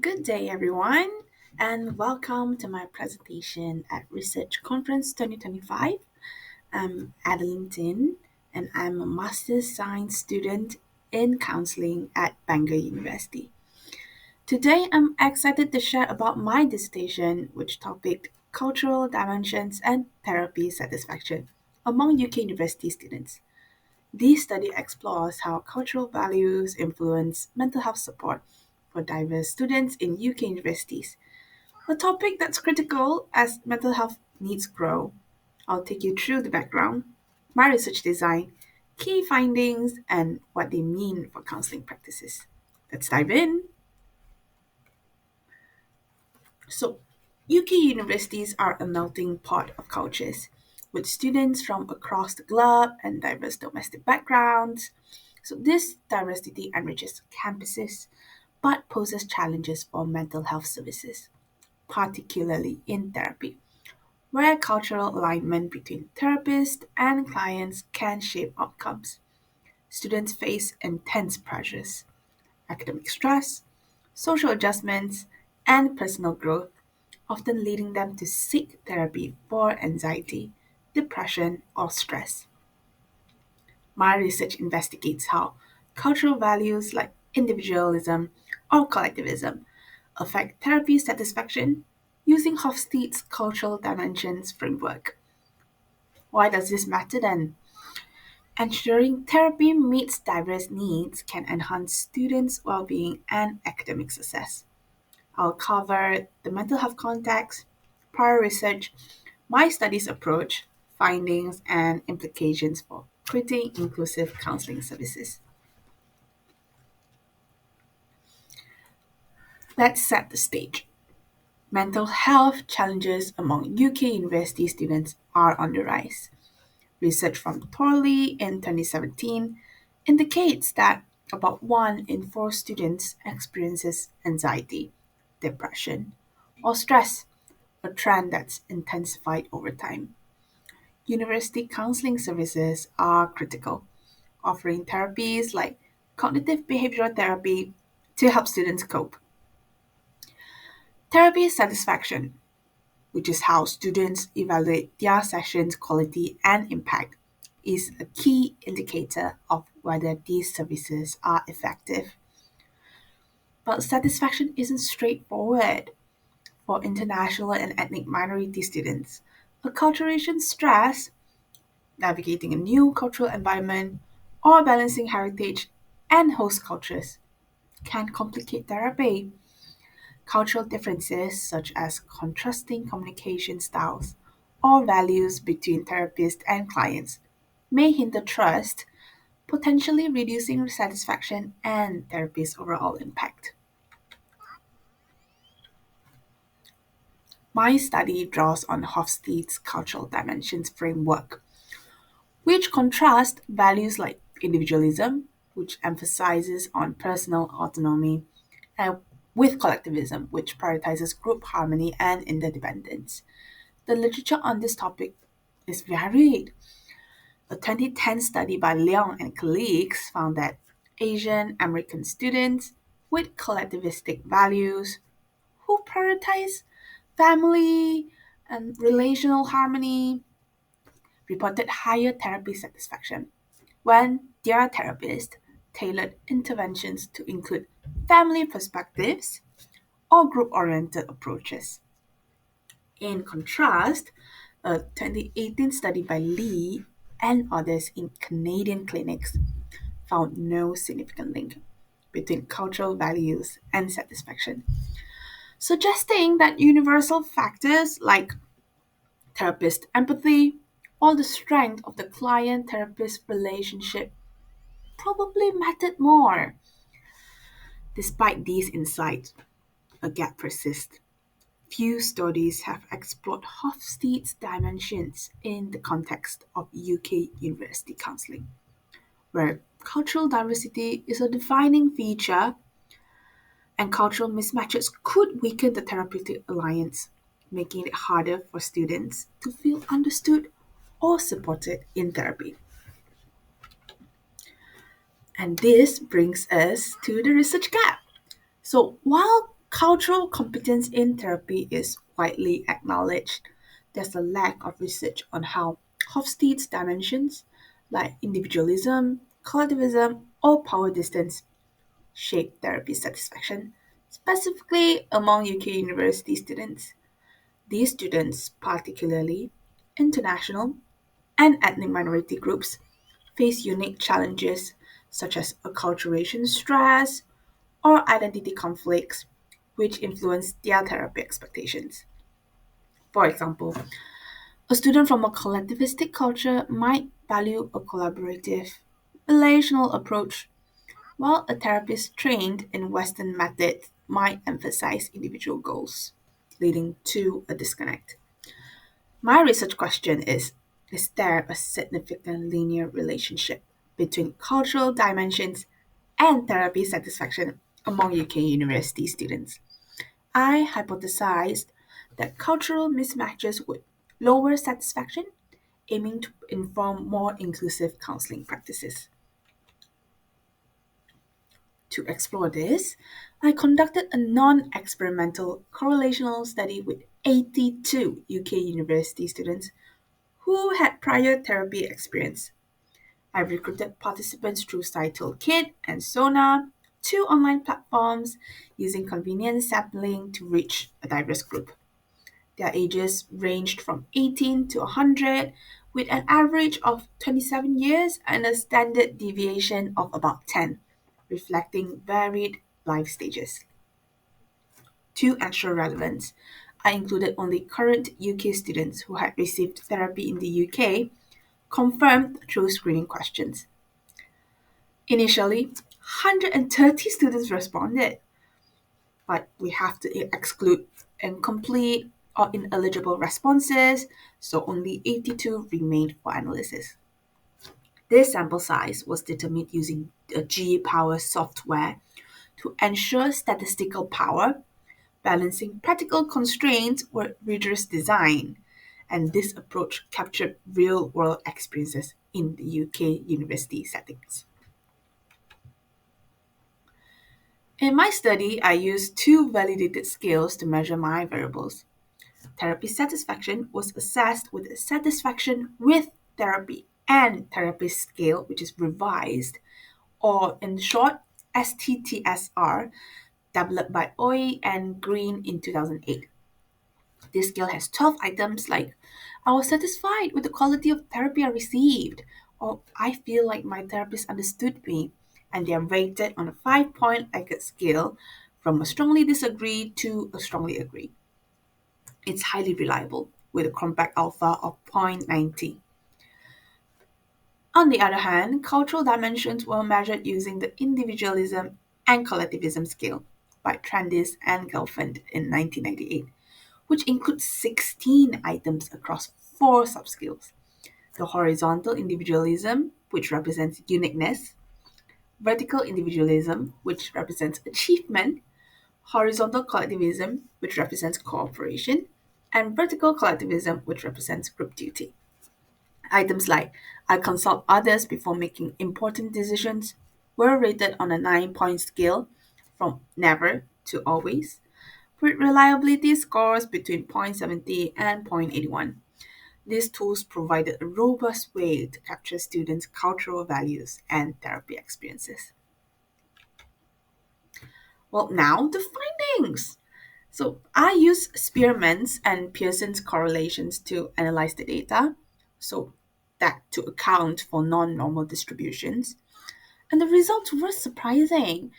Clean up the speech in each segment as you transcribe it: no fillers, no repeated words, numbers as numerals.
Good day, everyone, and welcome to my presentation at Research Conference 2025. I'm Adeline, and I'm a Master's Science student in counseling at Bangor University. Today, I'm excited to share about my dissertation, which topic cultural dimensions and therapy satisfaction among UK university students. This study explores how cultural values influence mental health support for diverse students in UK universities, a topic that's critical as mental health needs grow. I'll take you through the background, my research design, key findings, and what they mean for counseling practices. Let's dive in. So, UK universities are a melting pot of cultures, with students from across the globe and diverse domestic backgrounds. So, this diversity enriches campuses but poses challenges for mental health services, particularly in therapy, where cultural alignment between therapists and clients can shape outcomes. Students face intense pressures, academic stress, social adjustments, and personal growth, often leading them to seek therapy for anxiety, depression, or stress. My research investigates how cultural values like individualism or collectivism affect therapy satisfaction using Hofstede's cultural dimensions framework. Why does this matter then? Ensuring therapy meets diverse needs can enhance students' well being and academic success. I'll cover the mental health context, prior research, my studies approach, findings, and implications for creating inclusive counseling services. Let's set the stage. Mental health challenges among UK university students are on the rise. Research from Thorley in 2017 indicates that about 1 in 4 students experiences anxiety, depression, or stress, a trend that's intensified over time. University counseling services are critical, offering therapies like cognitive behavioral therapy to help students cope. Therapy satisfaction, which is how students evaluate their session's quality and impact, is a key indicator of whether these services are effective. But satisfaction isn't straightforward for international and ethnic minority students. Acculturation stress, navigating a new cultural environment, or balancing heritage and host cultures can complicate therapy. Cultural differences, such as contrasting communication styles or values between therapists and clients, may hinder trust, potentially reducing satisfaction and therapy's overall impact. My study draws on Hofstede's cultural dimensions framework, which contrasts values like individualism, which emphasizes on personal autonomy, and with collectivism, which prioritizes group harmony and interdependence. The literature on this topic is varied. A 2010 study by Leong and colleagues found that Asian American students with collectivistic values who prioritize family and relational harmony reported higher therapy satisfaction when their therapist tailored interventions to include family perspectives or group oriented approaches. In contrast, a 2018 study by Lee and others in Canadian clinics found no significant link between cultural values and satisfaction, suggesting that universal factors like therapist empathy or the strength of the client therapist relationship probably mattered more. Despite these insights, a gap persists. Few studies have explored Hofstede's dimensions in the context of UK university counselling, where cultural diversity is a defining feature and cultural mismatches could weaken the therapeutic alliance, making it harder for students to feel understood or supported in therapy. And this brings us to the research gap. So, while Cultural competence in therapy is widely acknowledged. There's a lack of research on how Hofstede's dimensions, like individualism, collectivism, or power distance, shape therapy satisfaction, specifically among UK university students. These students, particularly international and ethnic minority groups, face unique challenges such as acculturation stress or identity conflicts, which influence their therapy expectations. For example, a student from a collectivistic culture might value a collaborative, relational approach, while a therapist trained in Western methods might emphasize individual goals, leading to a disconnect. My research question is there a significant linear relationship between cultural dimensions and therapy satisfaction among UK university students? I hypothesized that cultural mismatches would lower satisfaction, aiming to inform more inclusive counseling practices. To explore this, I conducted a non experimental correlational study with 82 UK university students who had prior therapy experience. I recruited participants through PsyToolkit and SONA, two online platforms using convenient sampling to reach a diverse group. Their ages ranged from 18 to 100, with an average of 27 years and a standard deviation of about 10, reflecting varied life stages. To ensure relevance, I included only current UK students who had received therapy in the UK, confirmed through screening questions. Initially, 130 students responded, but we have to exclude incomplete or ineligible responses, so only 82 remained for analysis. This sample size was determined using the G Power software to ensure statistical power, balancing practical constraints with rigorous design. And this approach captured real world experiences in the UK university settings. In my study, I used two validated scales to measure my variables. Therapy satisfaction was assessed with a satisfaction with therapy and therapy scale, which is revised, or in short, STTSR, developed by Oy and Green in 2008. This scale has 12 items like I was satisfied with the quality of therapy I received, or I feel like my therapist understood me, and they are rated on a 5-point Likert scale from a strongly disagree to a strongly agree. It's highly reliable with a compact alpha of 0.90. On the other hand, cultural dimensions were measured using the individualism and collectivism scale by Trandis and Gelfand in 1998, which includes 16 items across four subscales. The horizontal individualism, which represents uniqueness, vertical individualism, which represents achievement, horizontal collectivism, which represents cooperation, and vertical collectivism, which represents group duty. Items like I consult others before making important decisions were rated on a 9-point scale from never to always, with reliability scores between 0.70 and 0.81. These tools provided a robust way to capture students' cultural values and therapy experiences. Well, now the findings. So I use Spearman's and Pearson's correlations to analyze the data, so that to account for non-normal distributions. And the results were surprising.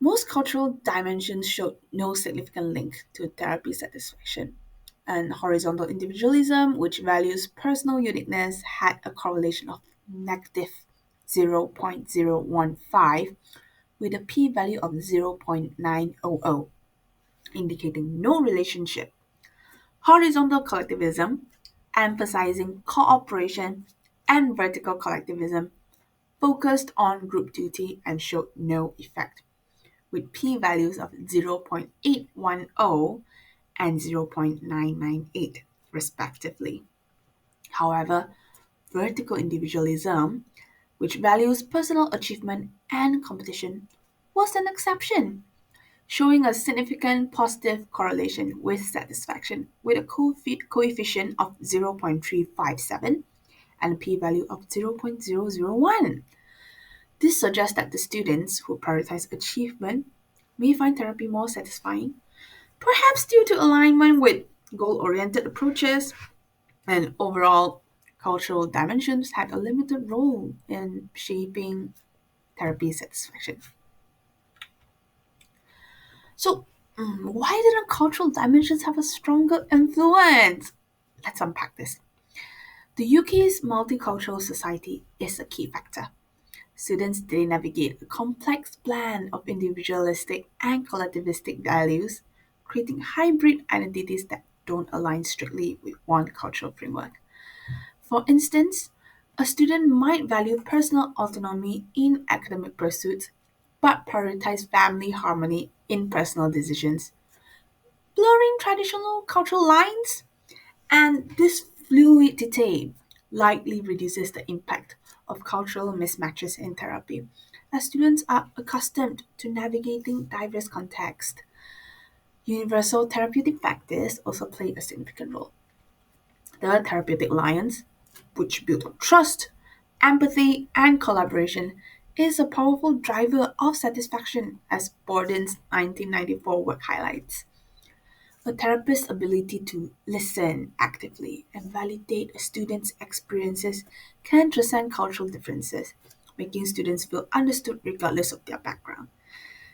Most cultural dimensions showed no significant link to therapy satisfaction. And horizontal individualism, which values personal uniqueness, had a correlation of negative 0.015 with a p-value of 0.900, indicating no relationship. Horizontal collectivism, emphasizing cooperation, and vertical collectivism focused on group duty and showed no effect, with p-values of 0.810 and 0.998, respectively. However, vertical individualism, which values personal achievement and competition, was an exception, showing a significant positive correlation with satisfaction with a coefficient of 0.357 and a p-value of 0.001. This suggests that the students who prioritize achievement may find therapy more satisfying, perhaps due to alignment with goal-oriented approaches, and overall cultural dimensions had a limited role in shaping therapy satisfaction. So, why didn't cultural dimensions have a stronger influence? Let's unpack this. The UK's multicultural society is a key factor. Students they navigate a complex blend of individualistic and collectivistic values, creating hybrid identities that don't align strictly with one cultural framework. For instance, a student might value personal autonomy in academic pursuits but prioritize family harmony in personal decisions, blurring traditional cultural lines. And this fluidity likely reduces the impact of cultural mismatches in therapy, as students are accustomed to navigating diverse contexts. Universal therapeutic factors also play a significant role. The therapeutic alliance, which built on trust, empathy, and collaboration, is a powerful driver of satisfaction, as Borden's 1994 work highlights. A therapist's ability to listen actively and validate a student's experiences can transcend cultural differences, making students feel understood regardless of their background.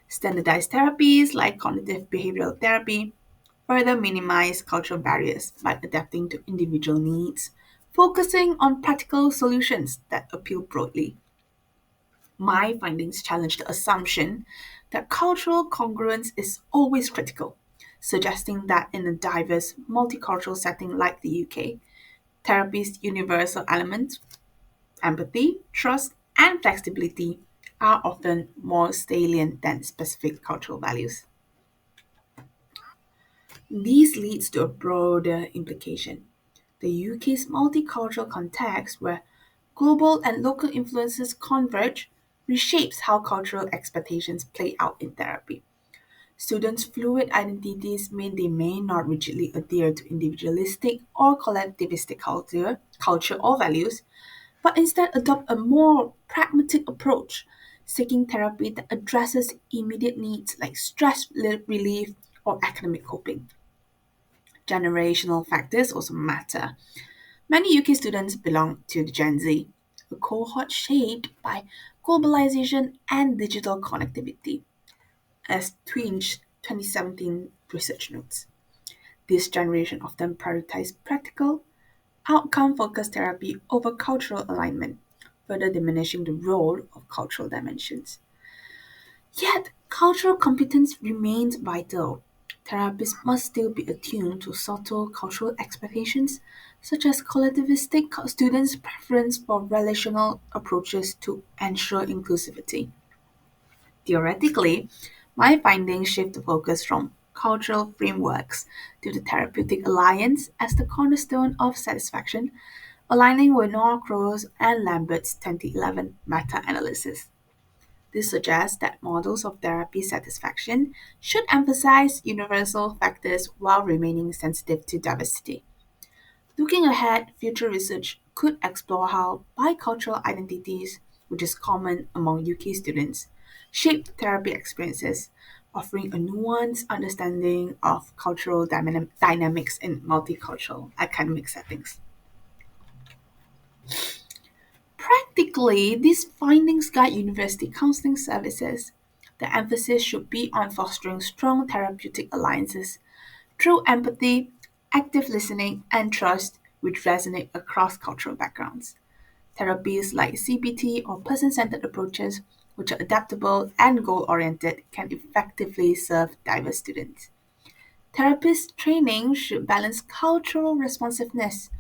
Standardized therapies like cognitive behavioral therapy further minimize cultural barriers by adapting to individual needs, focusing on practical solutions that appeal broadly. My findings challenge the assumption that cultural congruence is always critical, suggesting that in a diverse, multicultural setting like the UK, therapy's universal elements, empathy, trust, and flexibility, are often more salient than specific cultural values. This leads to a broader implication. The UK's multicultural context, where global and local influences converge, reshapes how cultural expectations play out in therapy. Students' fluid identities mean they may not rigidly adhere to individualistic or collectivistic culture or values, but instead adopt a more pragmatic approach, seeking therapy that addresses immediate needs like relief or academic coping. Generational factors also matter. Many UK students belong to the Gen Z, a cohort shaped by globalization and digital connectivity, as Twinge 2017 research notes. This generation often prioritizes practical, outcome focused therapy over cultural alignment, further diminishing the role of cultural dimensions. Yet, cultural competence remains vital. Therapists must still be attuned to subtle cultural expectations, such as collectivistic students' preference for relational approaches to ensure inclusivity. Theoretically, my findings shift the focus from cultural frameworks to the therapeutic alliance as the cornerstone of satisfaction, aligning with Noah Crow's and Lambert's 2011 meta analysis. This suggests that models of therapy satisfaction should emphasize universal factors while remaining sensitive to diversity. Looking ahead, future research could explore how bicultural identities, which is common among UK students, shape therapy experiences, offering a nuanced understanding of cultural dynamics in multicultural academic settings. Practically, these findings guide university counseling services. The emphasis should be on fostering strong therapeutic alliances through empathy, active listening, and trust, which resonate across cultural backgrounds. Therapies like CBT or person centered approaches, which are adaptable and goal oriented, can effectively serve diverse students. Therapist training should balance cultural responsiveness,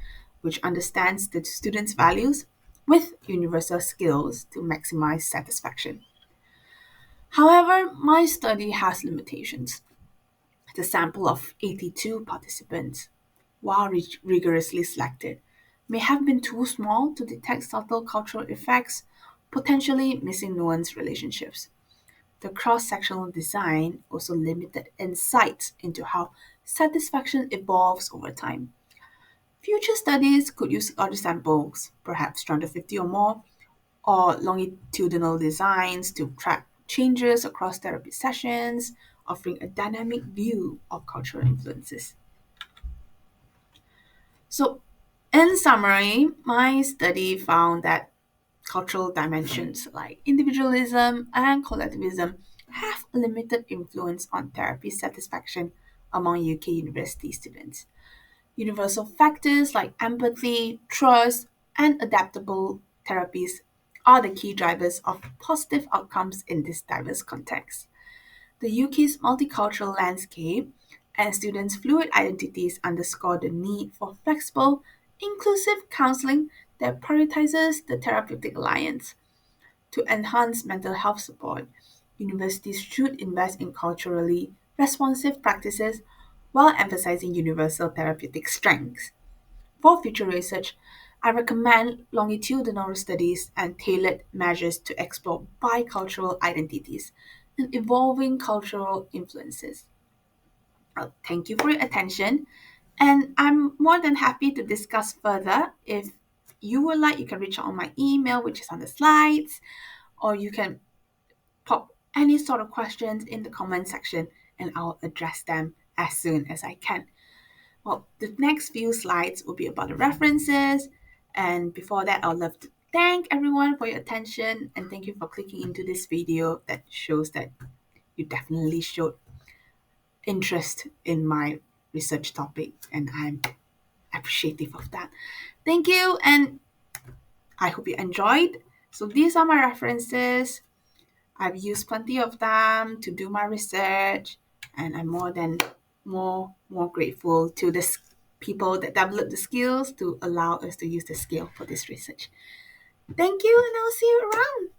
which understands the student's values, with universal skills to maximize satisfaction. However, my study has limitations. The sample of 82 participants, while rigorously selected, may have been too small to detect subtle cultural effects, potentially missing nuanced relationships. The cross-sectional design also limited insight into how satisfaction evolves over time. Future studies could use larger samples, perhaps 250 or more, or longitudinal designs to track changes across therapy sessions, offering a dynamic view of cultural influences. So, in summary, my study found that cultural dimensions like individualism and collectivism have a limited influence on therapy satisfaction among UK university students. Universal factors like empathy, trust, and adaptable therapies are the key drivers of positive outcomes in this diverse context. The UK's multicultural landscape and students' fluid identities underscore the need for flexible, inclusive counseling that prioritizes the therapeutic alliance. To enhance mental health support, universities should invest in culturally responsive practices while emphasizing universal therapeutic strengths. For future research, I recommend longitudinal studies and tailored measures to explore bicultural identities and evolving cultural influences. Well, thank you for your attention, and I'm more than happy to discuss further. If you would like, you can reach out on my email, which is on the slides, or you can pop any sort of questions in the comment section and I'll address them as soon as I can. Well, the next few slides will be about the references. And before that, I'd love to thank everyone for your attention and thank you for clicking into this video that shows that you definitely showed interest in my research topic, and I'm appreciative of that. Thank you, and I hope you enjoyed. So these are my references. I've used plenty of them to do my research, and I'm more grateful to the people that developed the skills to allow us to use the scale for this research. Thank you, and I'll see you around.